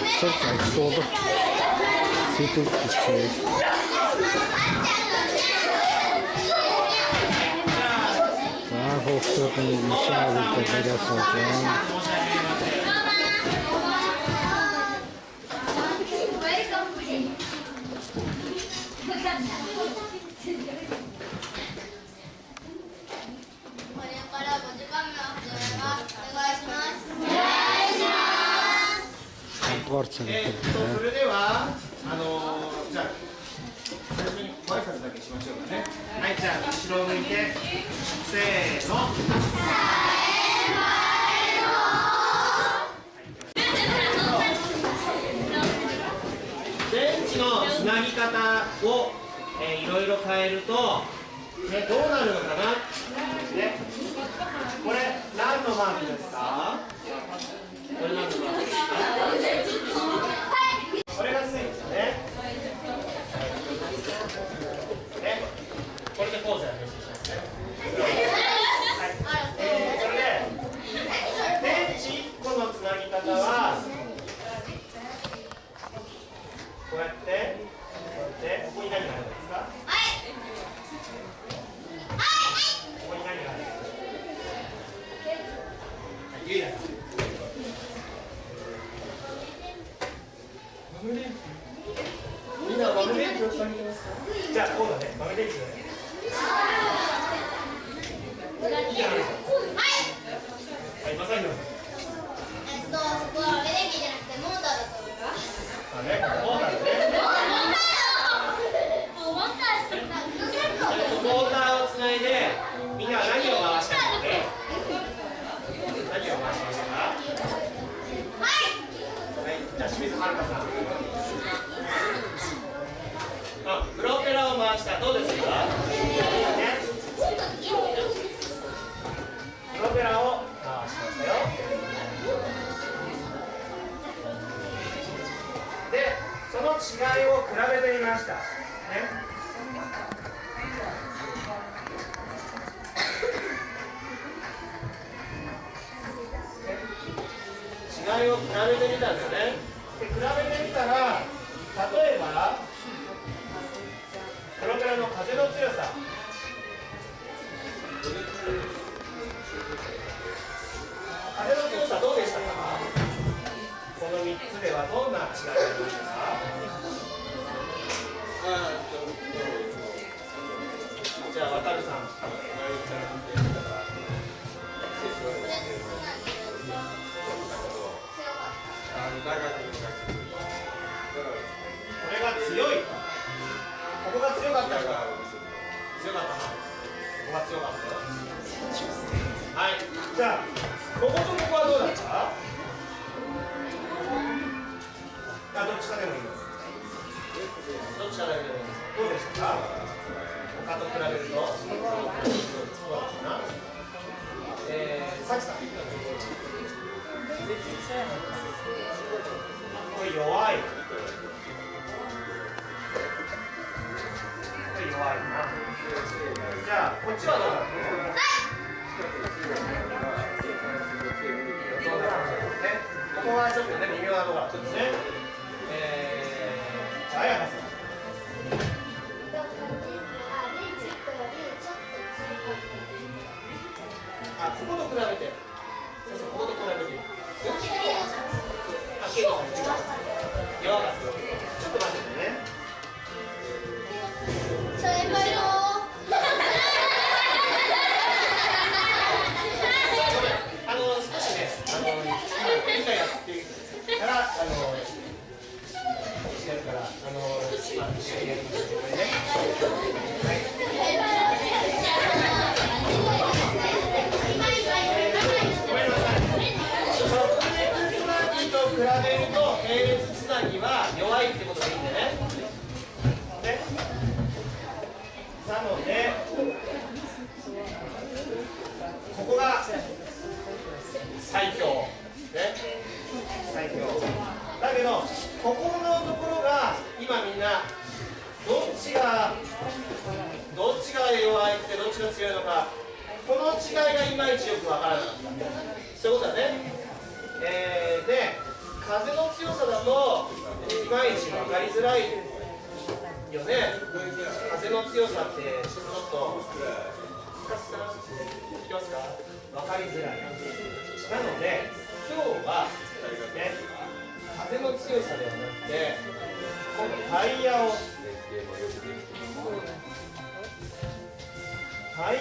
Certo, todo. Situ kecil. Nah, hostel ini bisa berbeda saja.それではじゃあ最初にご挨拶だけしましょうかね。はい、じゃあ後ろを向いてせーの。ベンチのつなぎ方を、いろいろ変えると、ね、どうなるのかな、ね、これ何のマークですか？これ何のマークですか？これがスイッチね。これでポーズや練習しますね。はい。それでベンチ1個のつなぎ方はこうやってここに何があるんですか？ここに何があるんですか？ゆいなさん。みんな豆電池をつなげてますか？じゃあこうだね、豆電池だね。いいじゃないですか。はい、まさひろさん。そこは豆電池じゃなくてモーターだと思います。あね、モーターだね。モーターをつないで、みんなは何を回したので？何を回しましたか？はい、じゃあ清水はるかさん。プロペラを回した。どうですか？ね、プロペラを回しましたよ。で、その違いを比べてみました。ね。違いを比べてみたんですよね。で、比べてみたら、例えばプロペラの風の強さ、風の強さどうでしたか？この3つではどんな違いがありましたか？じゃあ渡るさん。これが強い。ここが強かった人。強かったな。ここが強かったよ。はい。じゃあこことここはどうだった？どっちかでもいいです。どっちかでもいいです。どうでしたか？他と比べるとどうだったかな？さきさん。これ弱い。弱いな。じゃあこっちはどうだろう？ここはちょっとね微妙なところがあってですね。じゃあ綾香さん。ここと比べて。先生ここと比べて。結構弱かった。ちょっと待っててね。少しね、理解やってから、やるから、一緒にやりましょうね。はい。ごめんなさい。直列つなぎと比べると、並列つなぎは弱いってことでいいんでね。なので、ここが最強、ね、最強。だけど、ここのところが今みんなどっちが弱いってどっちが強いのか、この違いがいまいちよくわからなかった。そういうことだね。で、風の強さだといまいち分かりづらいよね。風の強さってちょっと深瀬さんいきますか、分かりづらい。なので今日は、ね、風の強さではなくて今度タイヤを回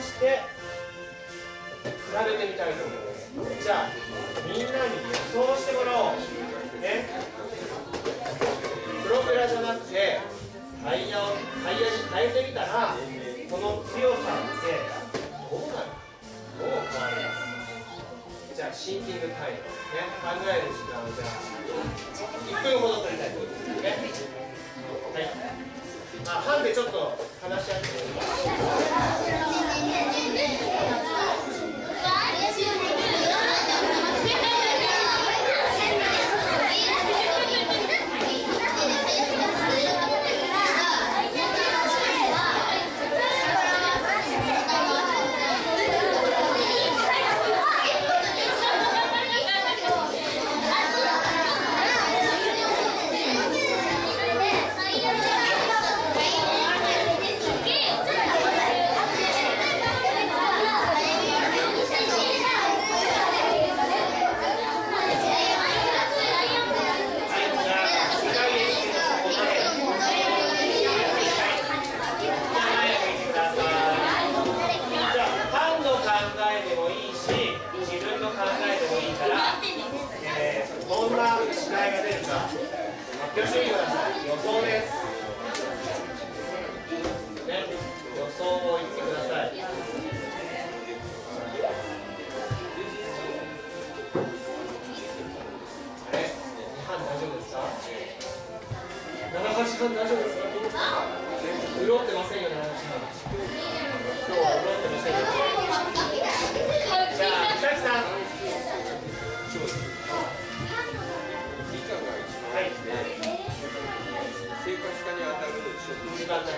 して比べてみたいと思います。じゃあみんなに予想してもらおうね。プロペラじゃなくてタイヤに変えてみたらこの強さってどうなる、どう変わります。じゃあシンキングタイム、ね、考える時間をじゃあ1分ほど取りたいと思います、ね。はい、ハンでちょっと話し合ってみます。どんな違いが出るか発表してみてください。予想です、ね、予想を言ってください。2班大丈夫ですか？7、8班大丈夫ですか？潤ってませんよ、7、8班。今日は潤ってませんよ。じゃあ、美咲さん。はい。生活化に当たる一番何？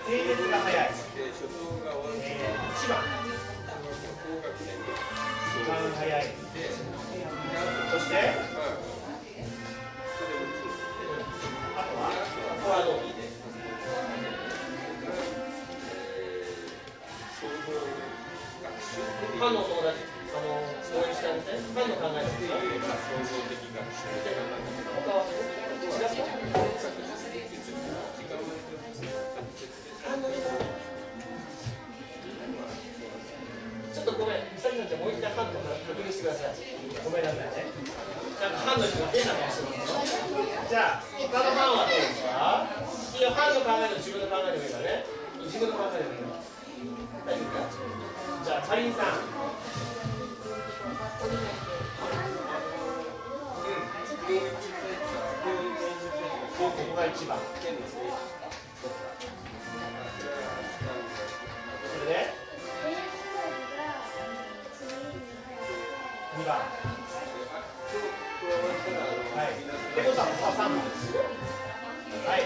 並列が早い。初等が終わる1番。一番早い。そして、あとは、ここはどう？班のお友達、応援してあげて。班の考えですか？創造的学習。他は違う？ちょっとごめん、美咲さん、じゃもう一回班の確認してください。ごめんなさいね。なんか班の人が変な顔してますよ。じゃあ、他の班はどうですか？いいよ、班の考えと自分の考えでもいいからね。自分の考えでもいいから。大丈夫か？じゃあ、かりんさん。ここが1番。それで2番。はい。ってことはここは3番です。はい。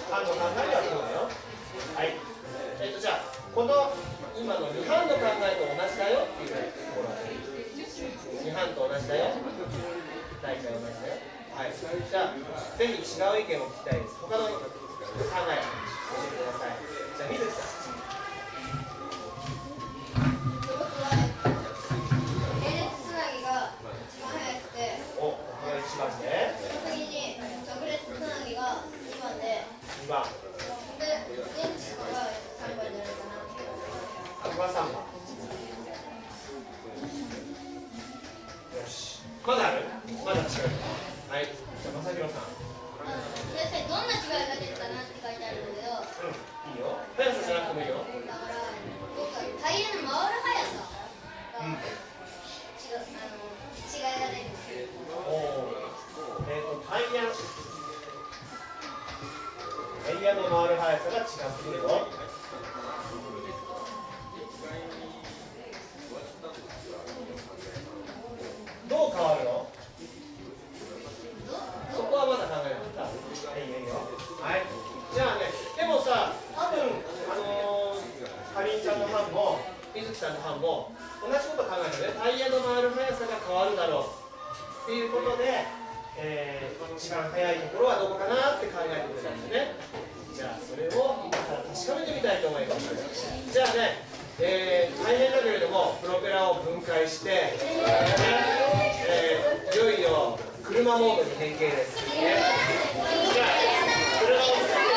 班の考えではこうだよ。はい。じゃあこの今の2班の考えと同じだよっていうところが2班と同じだよ。大体同じだよ。はい。じゃあぜひ違う意見を聞きたいです。他の考え教えてください。じゃあ水木さん。お、ここが1番で。次に直列つなぎが2番で。2番。で、電池が3番じゃないかな。ここが3番。よし。まだある？まだ違う。はい。じゃあ、正弘さん。先生、どんな違いが出るかなって書いてあるんだけど。いいよ。速さじゃなくてもいいよ。だから、タイヤの回る速さが、違いが出る。タイヤの回る速さが違ってくるよ。どう変わるの？そこはまだ考えなかった。いいよいいよ。はい。じゃあね、でもさ、多分かりんちゃんの班も水木さんの班も同じこと考えたね。タイヤの回る速さが変わるだろう。っていうことで、一番早いところはどこかなって考えてくれたんですね。じゃあそれを今から確かめてみたいと思います。じゃあね、大変だけれどもプロペラを分解して、いよいよ車モードに変形です、じゃあ車を使って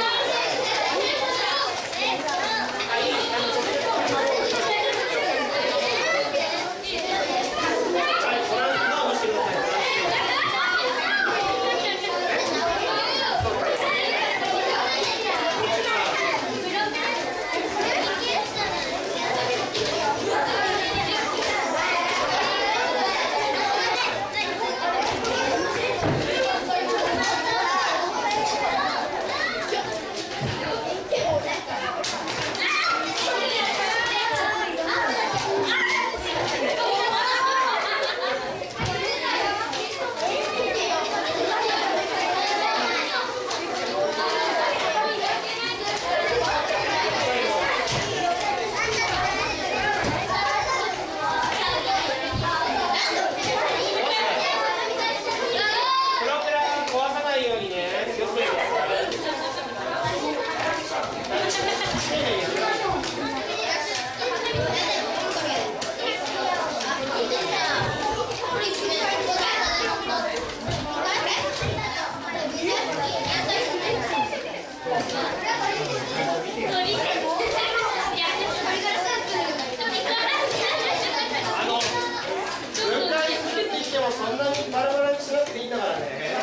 そんなにバラバラにしなくていいんだからね。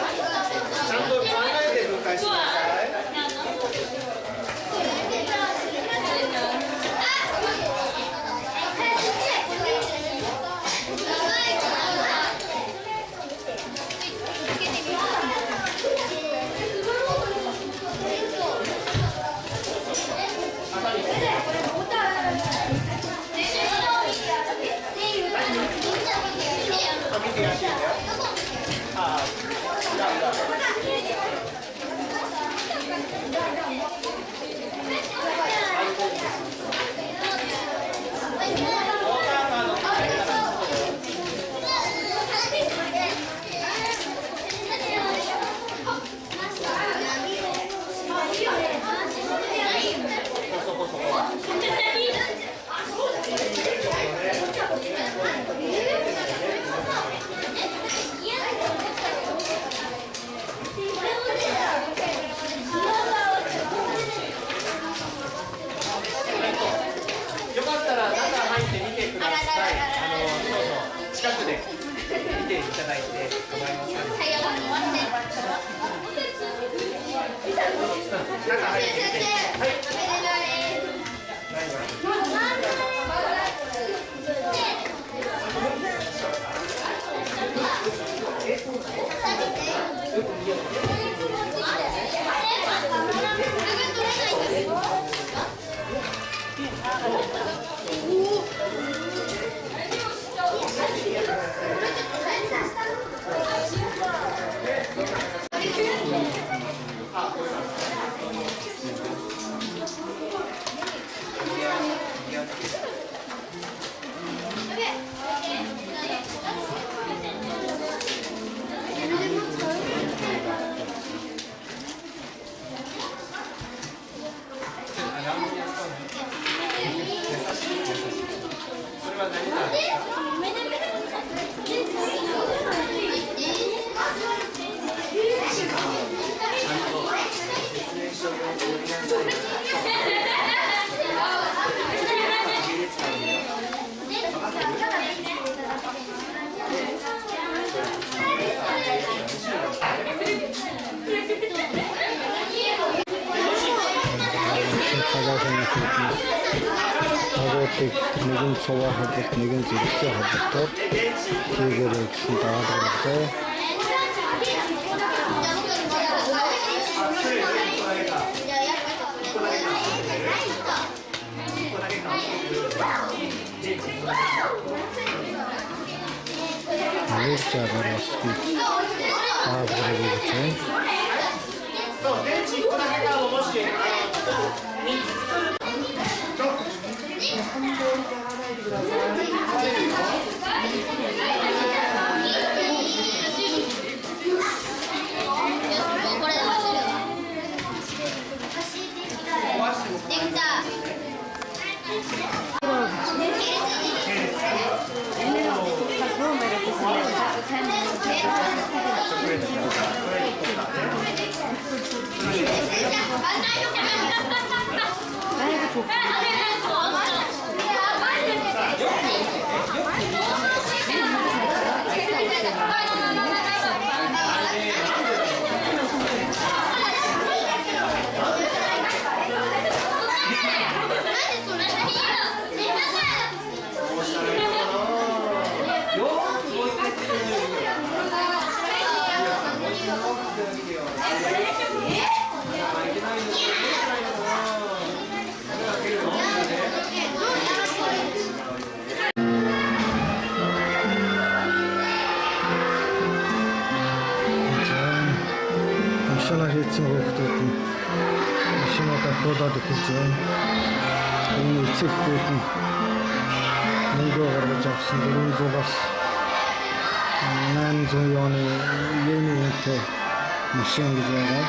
ちゃんと考えて分解してください。見てらっしゃるよ。あよかったら中入ってみてください。近くで見ていただいて構いません。中入ってみて。はい。それは何なんですнэгэн цуваа хадгалт, нэгэн зэрэгцээ хадгалт тийгээр гэсэн даалгавартай. Нэг цагаар бас даалгавар гэж байна. そう、電池1個だけがもし3つ作るください。Inşallah etsin okutun. İnşallah da koda dikeceğim. Onu içip koydum. Neydi o kadar yapsın? Durun zolas. Ben zoyanı yeni ente. Mışın güzel.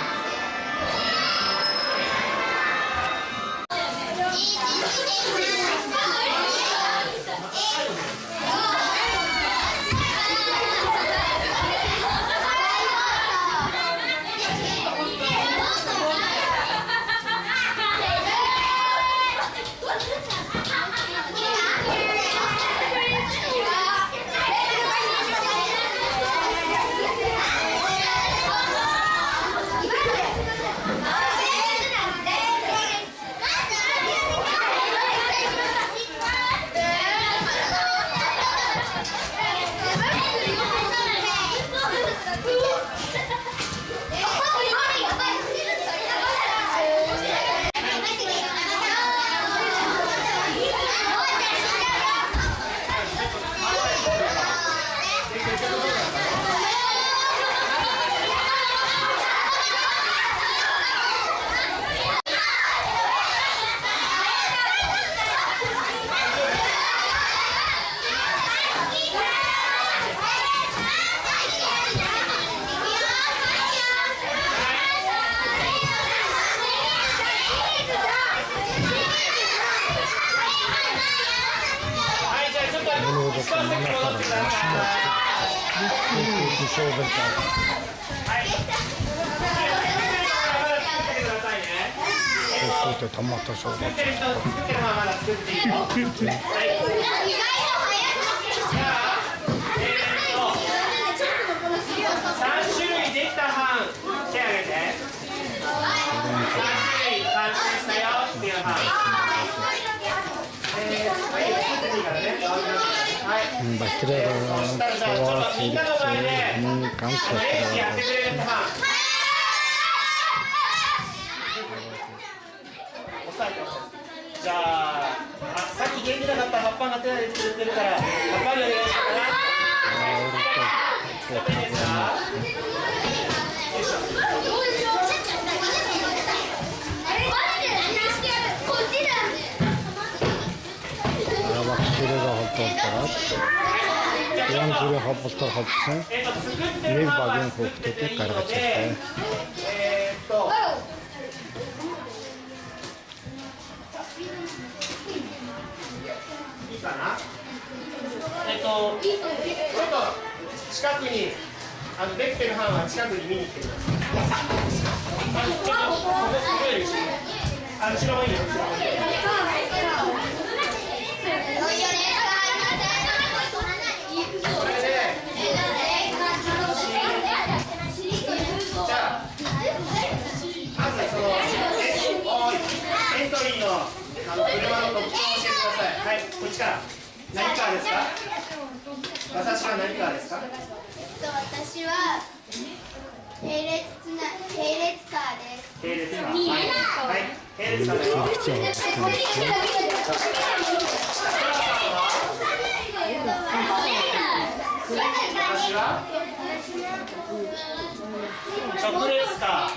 トマトソース。作ってる人作ってるままだ作っていいよ。はい。3種類できた班手挙げて。3種類完成したよっていう班。はい、作っていいからね。はい。そしたらじゃあちょっとみんなの前でレースやってくれるって班。じゃあ、さっき元気なかった葉っぱが手で作ってるから葉っぱにお願いしようかな。いいですか？よいしょ。かな。ちょっと近くにできてる班は近くに見に来てください。ちょっとここより後ろもいいよ。それでじゃあまずそのエントリーの車の特徴を教えてください。はい、こっちから。何カーですか？私は何カーですか？私は並列カーです。並列カー。はい、並列カーですよ。私は直列カー。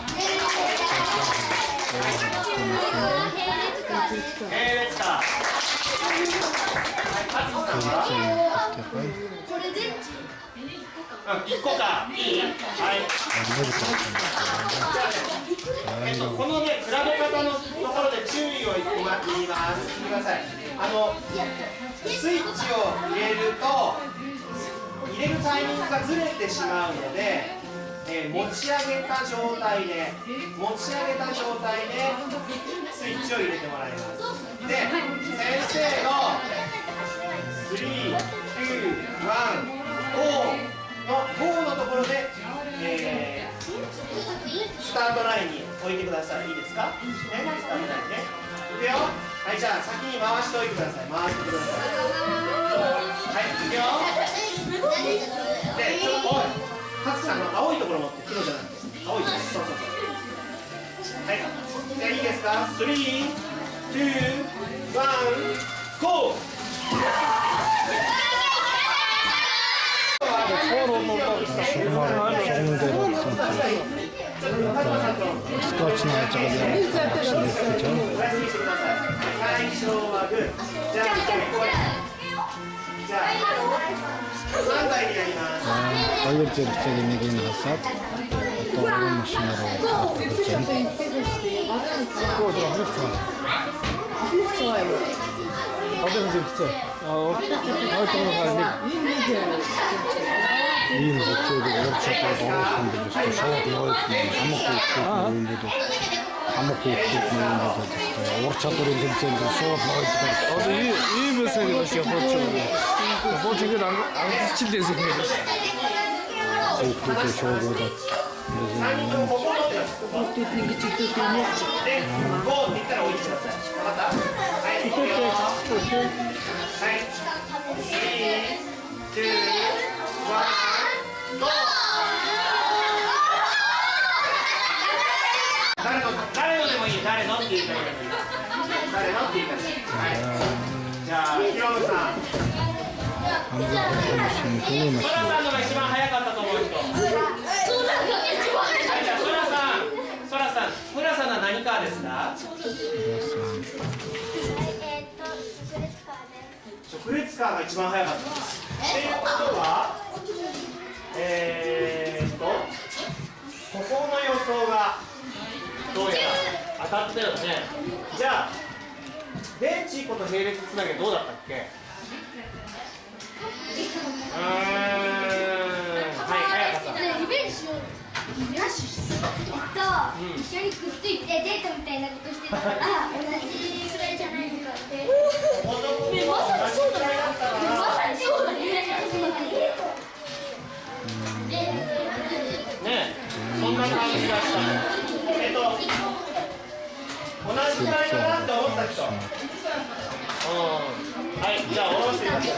並列カー。1個か、いい？はい。このね、比べ方のところで注意を言います。聞いてください。スイッチを入れると、入れるタイミングがずれてしまうので、持ち上げた状態でスイッチを入れてもらいます。で、先生の3、2、1、GO のところで、スタートラインに置いてください。いいですか？ね、スタートラインね。いくよ。はい、じゃあ先に回しておいてください。回してください。はい、いくよ。で、ちょっと、おい、カズさんの青いところ持って、黒じゃなくて、青いです。そう。はい、じゃあいいですか？3、2、1、GO！스쿼트 나왔잖아요. 最初はグー。じゃあ、3回になります。Hayırdır istediğine gelin hasat. Doğru maşinleri atlatacağım. Hadi gitsin. İyi mi? Bakıyordu. Workshop'a bağlısın biliyorsun. Şovak bağlısın. Ama korktuk muyum? Workshop'a öldürsen de şovak bağlısın. 아주 이 메시지가 진짜 멋져. 멋지게 안 스친데서 그래. Korktuk şovak bağlısın. 3人ともここ持ってます。で、GOって言ったら置いてください。わかった？はい、いくよ。はい。3、2、1、GO！ 誰のでもいい。誰のって言ったらいい。誰のって言ったらいい。はい。じゃあ、ヒロムさん。ソラさんのが一番早かったと思う人。ソラさんは何カーですか？直列カーが一番早かった。っていうことは、ここの予想がどうやら当たったよね。じゃあ、電池1個と並列つなげどうだったっけ？はい、早かった。リベンジしよう。一緒にくっついてデートみたいなことしてたから同じくらいじゃないのかって。まさにそうだね。ね、そんな感じがした。同じくらいかなって思った人。はい、じゃあ下ろしてください。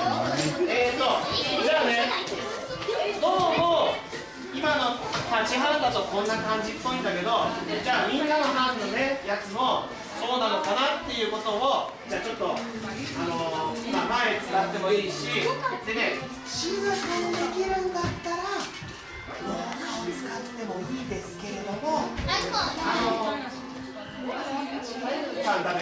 じゃあね、どうも今の8ハンだとこんな感じっぽいんだけど、じゃあみんなのハンのねやつもそうなのかなっていうことを、じゃあちょっと前使ってもいいし、でね、静かにできるんだったら廊下を使ってもいいですけれども、ダメ。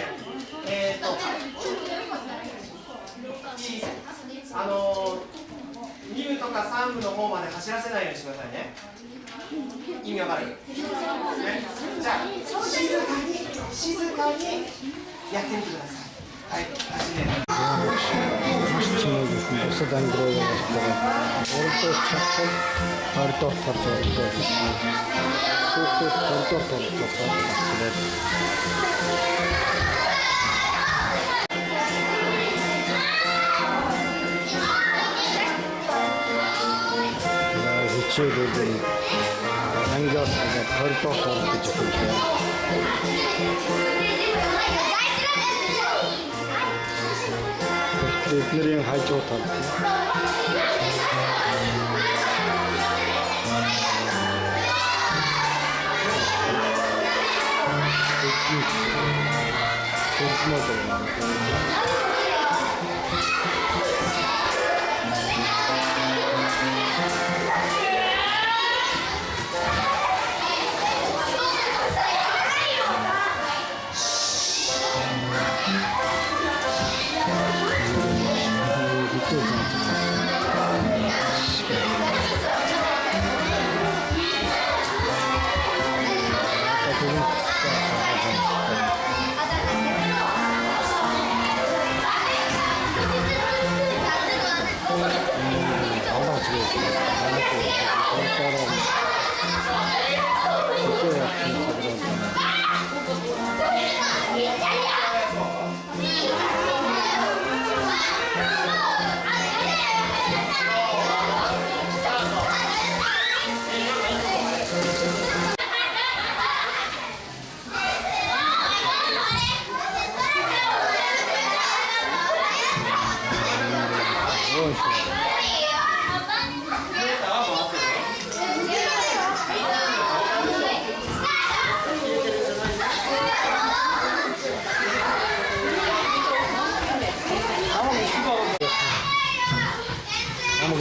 2部とか3部の方まで走らせないようにしてくださいね。意味わかる？ね、じゃあ静かにやってみてください。はい、走れ。Sıdan groya başladı. Orta çapı, harita parçaları Geçiyordu. Hangi aslında harita ortaya çıkıyor. Eklerin hayçı otadı.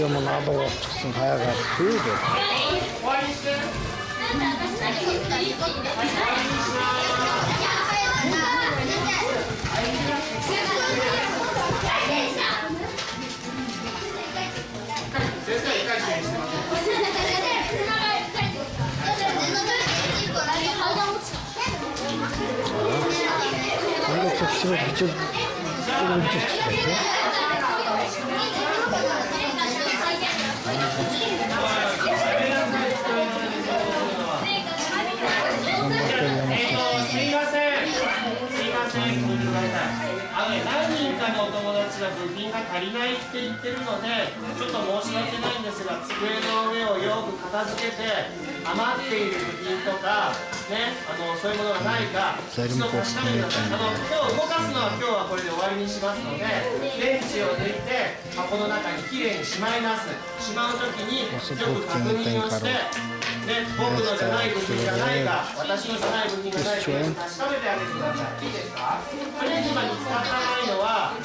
Videomun adı yapmışsın hayal suyu da. 終わりにして先生は理解してるしてます이거 접시가 직접 이런 접시가聞いてください。何人かのお友達が部品が足りないって言ってるので、ちょっと申し訳ないんですが、机の上をよく片付けて、余っている部品とか、ね、そういうものがないか、一度確かめてください。今日動かすのは今日はこれで終わりにしますので、電池を抜いて、箱の中にきれいにしまいます。しまうときによく確認をして、ね、僕のじゃない部品じゃないか、私のじゃない部品がないか、確かめてあげてください。いいですか？とりあえず今見つかってないのは、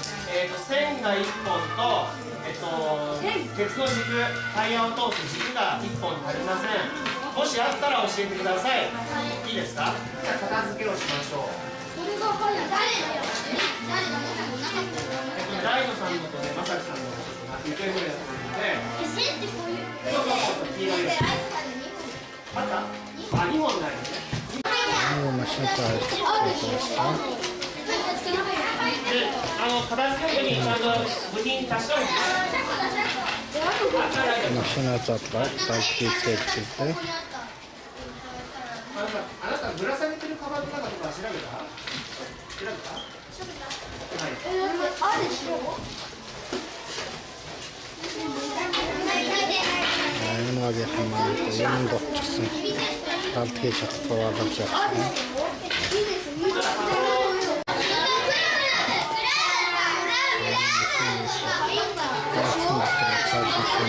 線が1本と、鉄の軸、タイヤを通す軸が1本足りません。もしあったら教えてください。いいですか？じゃあ片付けをしましょう。ライドさんのとね、まさきさんのと行方不明だったので、そう、黄色いやつ。あった？あ、2本ないね。이거 맛있는 거 알지?で、片付け後にちゃんと部品足しておいて。맛있는 거 잡다 딸기 세트 때 あなたぶら下げてるカバンの中とか調べた？調べた？はい。다양하게 하면 이런 거 없었어. 어떻게 잡고 와가지고 같은 것들을 잘 보시면